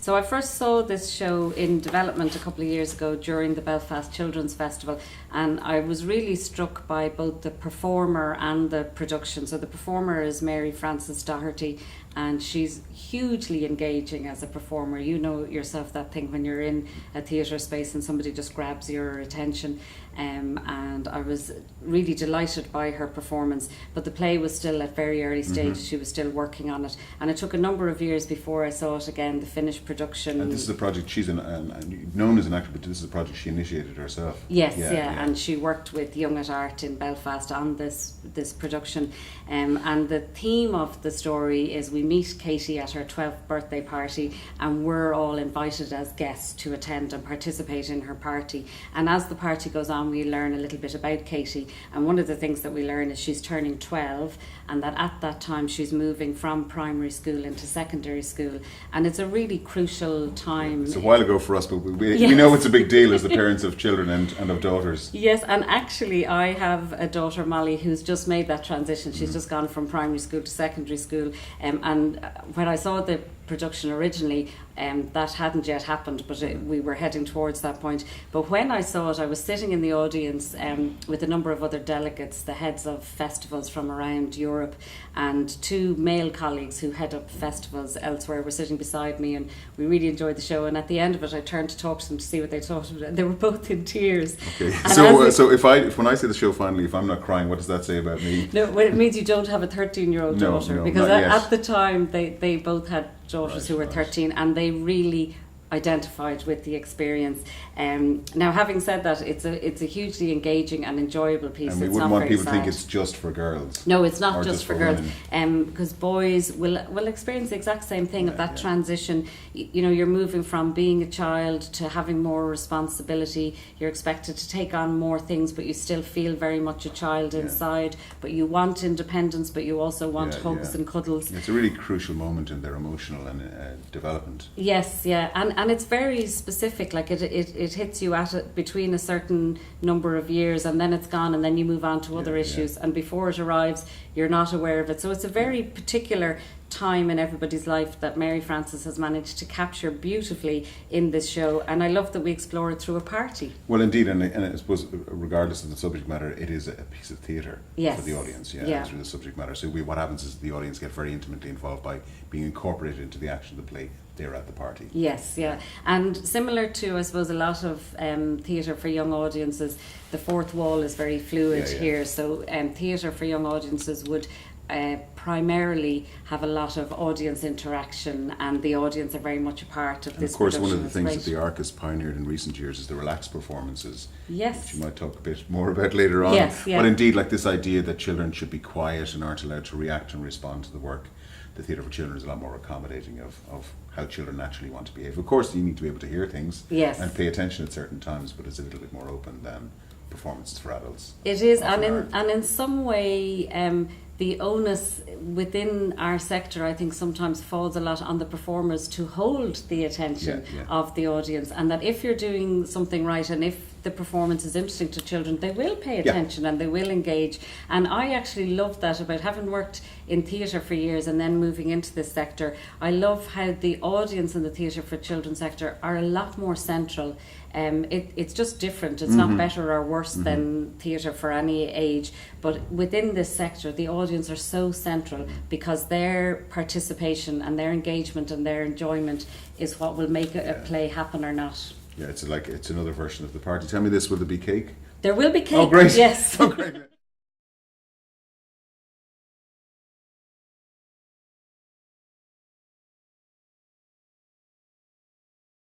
So I first saw this show in development a couple of years ago during the Belfast Children's Festival, and I was really struck by both the performer and the production. So the performer is Mary-Frances Doherty, and she's hugely engaging as a performer. You know yourself that thing when you're in a theatre space and somebody just grabs your attention. And I was really delighted by her performance, but the play was still at very early stage. She was still working on it, and it took a number of years before I saw it again, the finished production. And this is a project she's known as an actor, but this is a project she initiated herself. Yes, and she worked with Young at Art in Belfast on this production, and the theme of the story is we meet Katie at her 12th birthday party, and we're all invited as guests to attend and participate in her party. And as the party goes on, we learn a little bit about Katie, and one of the things that we learn is she's turning 12, and that at that time she's moving from primary school into secondary school, and it's a really crucial time. It's a while ago for us, but we know it's a big deal as the parents of children and of daughters. Yes, and actually I have a daughter, Molly, who's just made that transition. She's just gone from primary school to secondary school, and when I saw the production originally, that hadn't yet happened, but we were heading towards that point. But when I saw it, I was sitting in the audience with a number of other delegates, the heads of festivals from around Europe, and two male colleagues who head up festivals elsewhere were sitting beside me, and we really enjoyed the show. And at the end of it, I turned to talk to them to see what they thought of it. They were both in tears. Okay. So when I see the show finally, if I'm not crying, what does that say about me? No, well, it means you don't have a 13-year-old daughter, because at the time they both had daughters who were 13, and they really identified with the experience. Now, having said that, it's a hugely engaging and enjoyable piece. And we it's wouldn't not want very people to think it's just for girls. No, it's not just for girls, women. because boys will experience the exact same thing of that transition. You know, you're moving from being a child to having more responsibility. You're expected to take on more things, but you still feel very much a child inside. But you want independence, but you also want hugs and cuddles. It's a really crucial moment in their emotional and development. Yes, and it's very specific. Like it hits you at it between a certain number of years, and then it's gone, and then you move on to other issues, and before it arrives you're not aware of it. So it's a very particular time in everybody's life that Mary-Frances has managed to capture beautifully in this show, and I love that we explore it through a party. Well, indeed, and I suppose regardless of the subject matter, it is a piece of theatre for the audience. Through the subject matter. So what happens is the audience get very intimately involved by being incorporated into the action of the play. They're at the party. Yes, and similar to, I suppose, a lot of theatre for young audiences, the fourth wall is very fluid here. So theatre for young audiences would primarily have a lot of audience interaction, and the audience are very much a part of this. Of course, production. one of the things that the ARC has pioneered in recent years is the relaxed performances. Yes. Which you might talk a bit more about later on. Yes, But indeed, like this idea that children should be quiet and aren't allowed to react and respond to the work. The theatre for children is a lot more accommodating of how children naturally want to behave. Of course, you need to be able to hear things and pay attention at certain times, but it's a little bit more open than performances for adults. It is, and in some way, the onus within our sector, I think, sometimes falls a lot on the performers to hold the attention of the audience, and that if you're doing something right and if the performance is interesting to children, they will pay attention and they will engage. And I actually love that about having worked in theatre for years and then moving into this sector. I love how the audience in the theatre for children sector are a lot more central. It's just different. It's not better or worse than theatre for any age, but within this sector the audience are so central because their participation and their engagement and their enjoyment is what will make a play happen or not. Yeah, it's another version of the party. Tell me this, will there be cake? There will be cake. Oh, great. Yes. Oh, great.